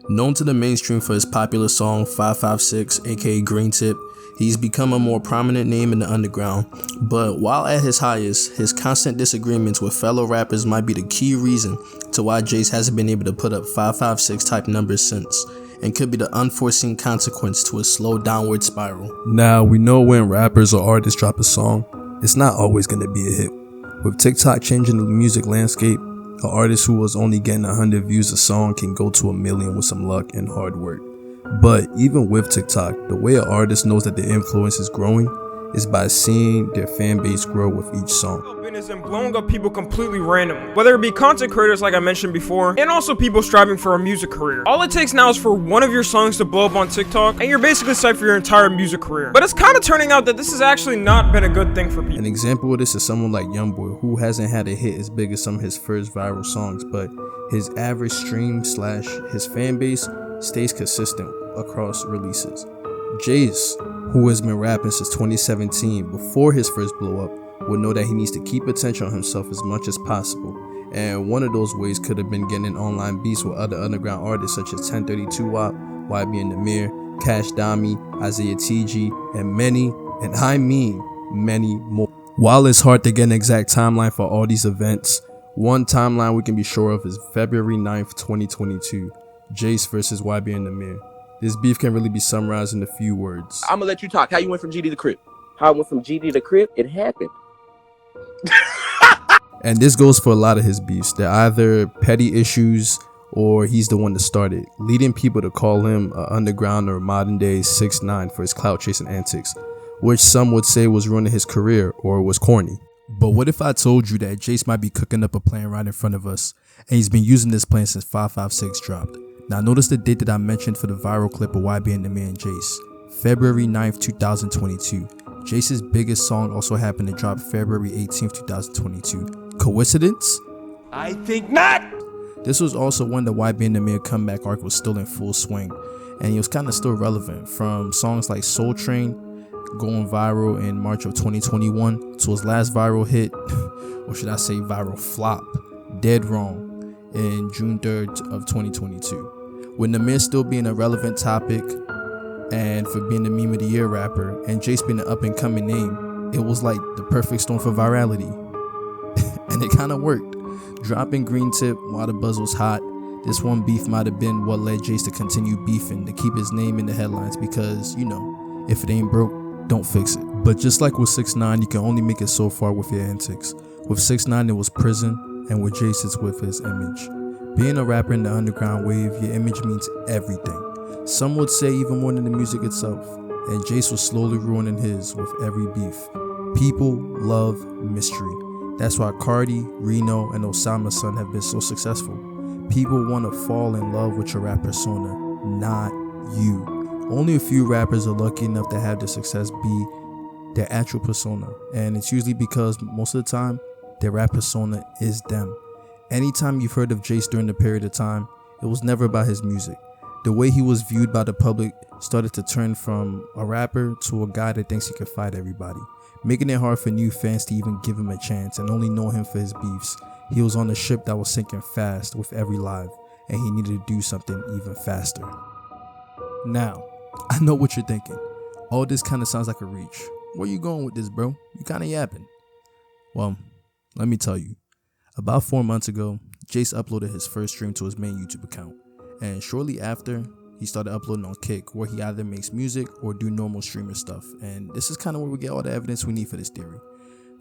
Known to the mainstream for his popular song 556, aka Green Tip, he's become a more prominent name in the underground. But while at his highest, his constant disagreements with fellow rappers might be the key reason to why Jace hasn't been able to put up 556 type numbers since, and could be the unforeseen consequence to a slow downward spiral. Now, we know when rappers or artists drop a song, it's not always going to be a hit. With TikTok changing the music landscape, an artist who was only getting 100 views a song can go to 1 million with some luck and hard work. But even with TikTok, the way an artist knows that their influence is growing is by seeing their fan base grow with each song. And blowing up people completely randomly, whether it be content creators like I mentioned before, and also people striving for a music career. All it takes now is for one of your songs to blow up on TikTok, and you're basically set for your entire music career. But it's kind of turning out that this has actually not been a good thing for people. An example of this is someone like Youngboy, who hasn't had a hit as big as some of his first viral songs, but his average stream / his fan base stays consistent across releases. Jace, who has been rapping since 2017 before his first blow up, would know that he needs to keep attention on himself as much as possible, and one of those ways could have been getting in online beats with other underground artists such as 1032 Wap, YB and Namir, Cash Dami, iayze, and many more. While it's hard to get an exact timeline for all these events, one timeline we can be sure of is February 9th, 2022, Jace versus YB and Namir. This beef can really be summarized in a few words. I'm gonna let you talk. How you went from GD to Crip? How I went from GD to Crip? It happened. And this goes for a lot of his beefs. They're either petty issues or he's the one that started, leading people to call him an underground or modern day 6ix9ine for his clout chasing antics, which some would say was ruining his career or was corny. But what if I told you that Jace might be cooking up a plan right in front of us, and he's been using this plan since 556 dropped? Now notice the date that I mentioned for the viral clip of YB and Namir and Jace, February 9th, 2022. Jace's biggest song also happened to drop February 18th, 2022. Coincidence? I think not! This was also when the YB and Namir comeback arc was still in full swing, and he was kind of still relevant, from songs like Soul Train going viral in March of 2021 to his last viral hit, or should I say viral flop, Dead Wrong, in June 3rd of 2022. With Namir still being a relevant topic, and for being the meme of the year rapper, and Jace being an up and coming name, it was like the perfect storm for virality. And it kind of worked. Dropping Green Tip while the buzz was hot, this one beef might have been what led Jace to continue beefing, to keep his name in the headlines, because, you know, if it ain't broke, don't fix it. But just like with 6ix9ine, you can only make it so far with your antics. With 6ix9ine, it was prison, and with Jace, it's with his image. Being a rapper in the underground wave, your image means everything. Some would say even more than the music itself, and Jace was slowly ruining his with every beef. People love mystery. That's why Cardi, Reno, and Osama's son have been so successful. People want to fall in love with your rap persona, not you. Only a few rappers are lucky enough to have their success be their actual persona, and it's usually because most of the time, their rap persona is them. Anytime you've heard of Jace during the period of time, it was never about his music. The way he was viewed by the public started to turn from a rapper to a guy that thinks he can fight everybody, making it hard for new fans to even give him a chance and only know him for his beefs. He was on a ship that was sinking fast with every live, and he needed to do something even faster. Now, I know what you're thinking. All this kind of sounds like a reach. Where you going with this, bro? You kind of yapping. Well, let me tell you. About 4 months ago, Jace uploaded his first stream to his main YouTube account. And shortly after, he started uploading on Kick, where he either makes music or do normal streamer stuff. And this is kind of where we get all the evidence we need for this theory.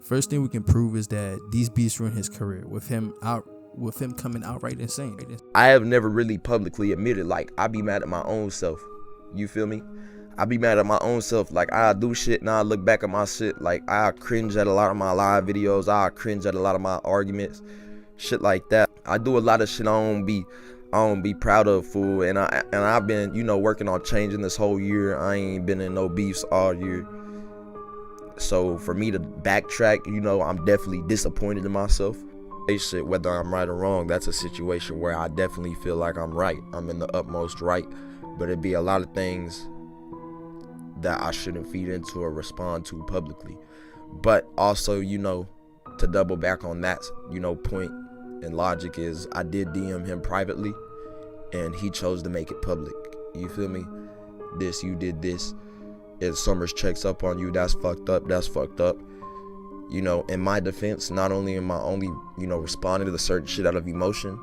First thing we can prove is that these beats ruined his career, with him coming outright insane. I have never really publicly admitted, like, I be mad at my own self. You feel me? I be mad at my own self. Like, I do shit and I look back at my shit. Like, I cringe at a lot of my live videos. I cringe at a lot of my arguments. Shit like that. I do a lot of shit I don't be proud of, fool. And I've been, you know, working on changing this whole year. I ain't been in no beefs all year. So for me to backtrack, you know, I'm definitely disappointed in myself. Shit, whether I'm right or wrong, that's a situation where I definitely feel like I'm right. I'm in the utmost right. But it'd be a lot of things that I shouldn't feed into or respond to publicly. But also, you know, to double back on that, you know, point and logic is I did DM him privately, and he chose to make it public. You feel me? You did this. If Summers checks up on you, that's fucked up. That's fucked up. You know, in my defense, not only am I only, responding to the certain shit out of emotion,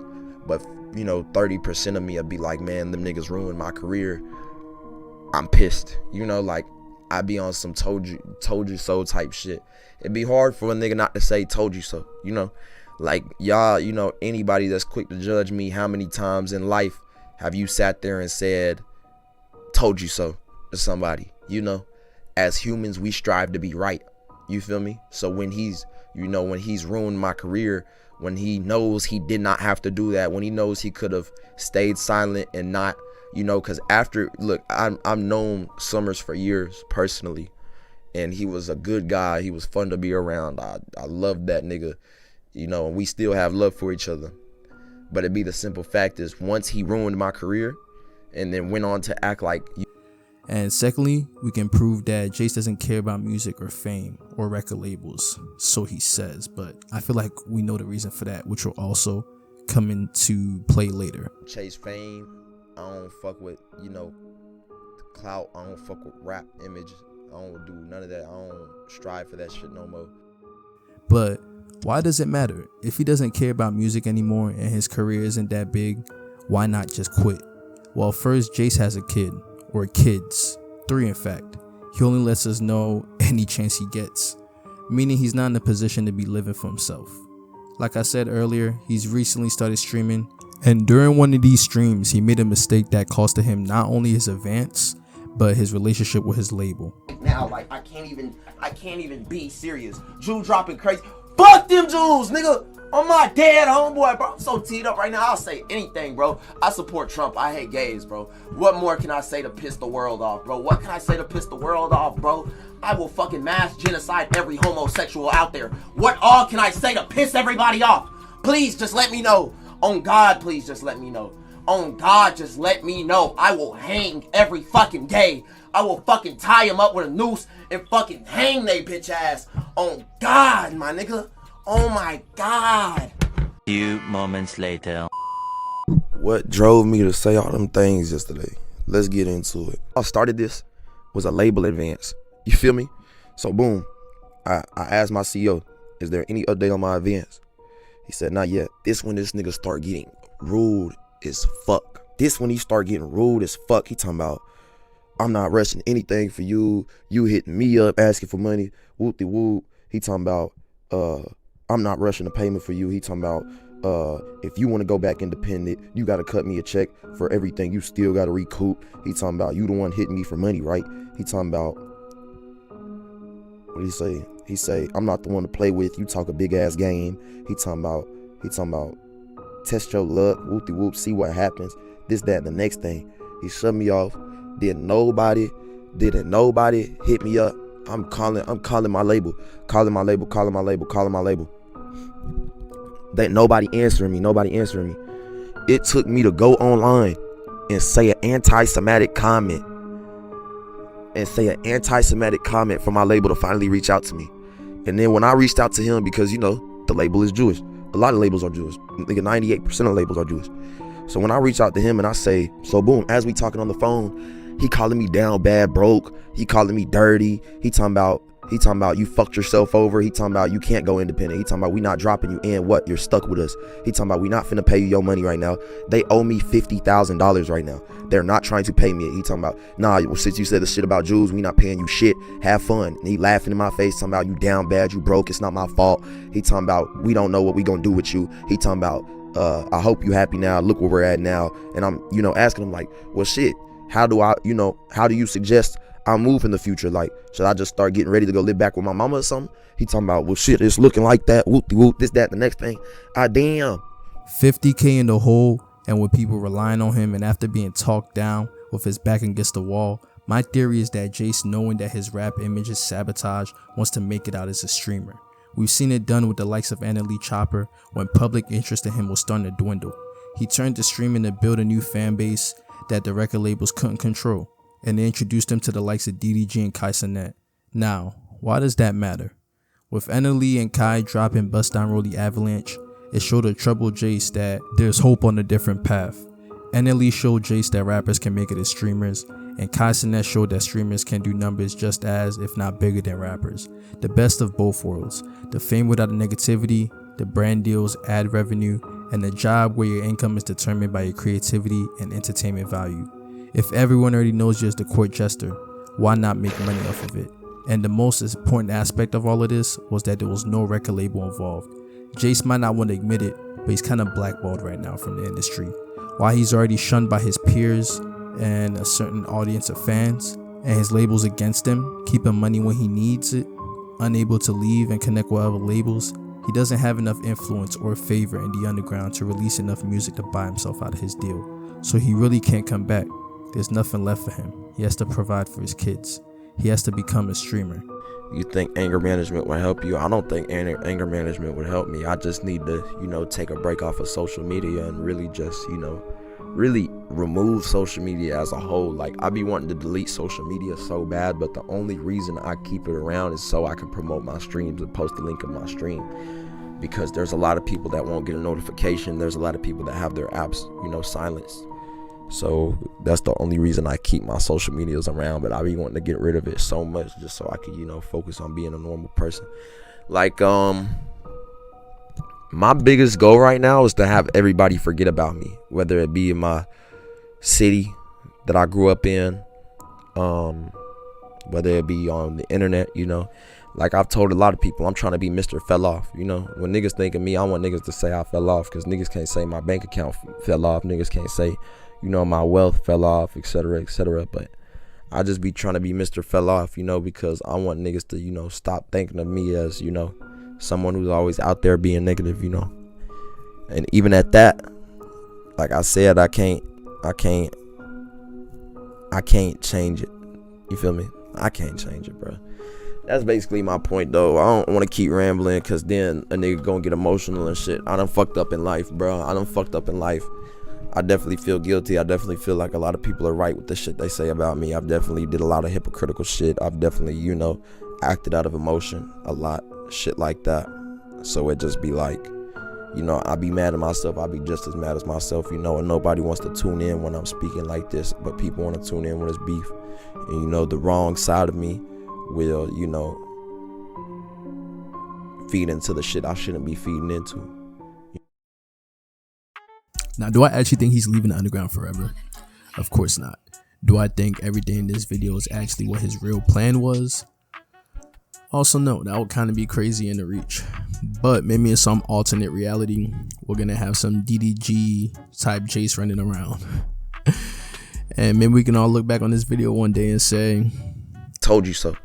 but, 30% of me would be like, man, them niggas ruined my career. I'm pissed. Like, I be on some told you so type shit. It'd be hard for a nigga not to say told you so, Like, y'all, anybody that's quick to judge me, how many times in life have you sat there and said, told you so to somebody? As humans, we strive to be right. You feel me? So when he's ruined my career, when he knows he did not have to do that, when he knows he could have stayed silent and not, because I've known Summers for years personally, and he was a good guy. He was fun to be around. I loved that nigga, and we still have love for each other. But it'd be the simple fact is, once he ruined my career and then went on to act like. And secondly, we can prove that Jace doesn't care about music or fame or record labels, so he says. But I feel like we know the reason for that, which will also come into play later. Chase fame. I don't fuck with, clout. I don't fuck with rap image. I don't do none of that. I don't strive for that shit no more. But why does it matter? If he doesn't care about music anymore and his career isn't that big, why not just quit? Well, first, Jace has a kid. Or kids, 3 in fact. He only lets us know any chance he gets, meaning he's not in a position to be living for himself. Like I said earlier, he's recently started streaming, and during one of these streams, he made a mistake that costed him not only his advance, but his relationship with his label. Now, like, I can't even be serious. Jew dropping crazy. Fuck them Jews, nigga! On my dead homeboy, bro. I'm so teed up right now. I'll say anything, bro. I support Trump. I hate gays, bro. What more can I say to piss the world off, bro? What can I say to piss the world off, bro? I will fucking mass genocide every homosexual out there. What all can I say to piss everybody off? Please just let me know. On God, please just let me know. On God, just let me know. I will hang every fucking gay. I will fucking tie him up with a noose and fucking hang they bitch ass. On God, my nigga. Oh my God. Few moments later. What drove me to say all them things yesterday? Let's get into it. I started this was a label advance. You feel me? So boom, I asked my CEO, is there any update on my advance? He said, not yet. This when this nigga start getting rude as fuck. This when he start getting rude as fuck. He talking about, I'm not rushing anything for you. You hitting me up asking for money. Whoop-de-whoop. He talking about, I'm not rushing a payment for you. He talking about, if you want to go back independent, you got to cut me a check for everything you still got to recoup. He talking about, you the one hitting me for money, right? He talking about, what did he say? He say, I'm not the one to play with. You talk a big ass game. He talking about, test your luck, whoop-de-whoop, see what happens. This, that, and the next thing. He shut me off. Didn't nobody hit me up. I'm calling my label. That nobody answering me. It took me to go online and say an anti-Semitic comment. For my label to finally reach out to me. And then when I reached out to him, because the label is Jewish. A lot of labels are Jewish. I think 98% of labels are Jewish. So when I reach out to him and I say, so boom, as we talking on the phone, he calling me down bad broke. He calling me dirty. He talking about you fucked yourself over. He talking about you can't go independent. He talking about we not dropping you in. What? You're stuck with us. He talking about we not finna pay you your money right now. They owe me $50,000 right now. They're not trying to pay me. He talking about, nah, since you said the shit about Jews, we not paying you shit. Have fun. And he laughing in my face, talking about you down bad, you broke. It's not my fault. He talking about we don't know what we gonna do with you. He talking about I hope you happy now. Look where we're at now. And I'm asking him like, well shit, how do you suggest I move in the future? Like, should I just start getting ready to go live back with my mama or something? He talking about, well shit, it's looking like that. Whoop, this, that, the next thing. Damn. 50K in the hole, and with people relying on him, and after being talked down with his back against the wall, my theory is that Jace, knowing that his rap image is sabotaged, wants to make it out as a streamer. We've seen it done with the likes of Annalie Chopper when public interest in him was starting to dwindle. He turned to streaming to build a new fan base that the record labels couldn't control, and they introduced him to the likes of DDG and Kai Cenat. Now, why does that matter? With Annalie and Kai dropping Bust Down Roll the Avalanche, it showed a troubled Jace that there's hope on a different path. NLE showed Jace that rappers can make it as streamers, and Kaisenet showed that streamers can do numbers just as, if not bigger than rappers. The best of both worlds. The fame without the negativity, the brand deals, ad revenue, and the job where your income is determined by your creativity and entertainment value. If everyone already knows you as the court jester, why not make money off of it? And the most important aspect of all of this was that there was no record label involved. Jace might not want to admit it, but he's kind of blackballed right now from the industry. While he's already shunned by his peers and a certain audience of fans, and his labels against him, keeping money when he needs it, unable to leave and connect with other labels, he doesn't have enough influence or favor in the underground to release enough music to buy himself out of his deal. So he really can't come back. There's nothing left for him. He has to provide for his kids. He has to become a streamer. You think anger management will help you? I don't think anger management would help me. I just need to, take a break off of social media and really just, really remove social media as a whole. Like, I be wanting to delete social media so bad, but the only reason I keep it around is so I can promote my streams and post the link of my stream. Because there's a lot of people that won't get a notification. There's a lot of people that have their apps, silenced. So that's the only reason I keep my social medias around, but I be wanting to get rid of it so much just so I can, focus on being a normal person. Like, my biggest goal right now is to have everybody forget about me, whether it be in my city that I grew up in, whether it be on the internet, Like I've told a lot of people, I'm trying to be Mr. Fell Off, When niggas think of me, I want niggas to say I fell off, because niggas can't say my bank account fell off. Niggas can't say, my wealth fell off, etc., etc. But I just be trying to be Mr. Fell Off, because I want niggas to, stop thinking of me as, someone who's always out there being negative, And even at that, like I said, I can't change it. You feel me? I can't change it, bro. That's basically my point, though. I don't want to keep rambling, because then a nigga gonna get emotional and shit. I done fucked up in life, bro. I definitely feel guilty. I definitely feel like a lot of people are right with the shit they say about me. I've definitely did a lot of hypocritical shit. I've definitely, acted out of emotion a lot. Shit like that. So it just be like, I be mad at myself. I be just as mad as myself, and nobody wants to tune in when I'm speaking like this, but people want to tune in when it's beef. And, the wrong side of me will, feed into the shit I shouldn't be feeding into. Now, do I actually think he's leaving the underground forever? Of course not. Do I think everything in this video is actually what his real plan was? Also, no, that would kind of be crazy in the reach. But maybe in some alternate reality, we're gonna have some DDG type Jace running around. And maybe we can all look back on this video one day and say, told you so.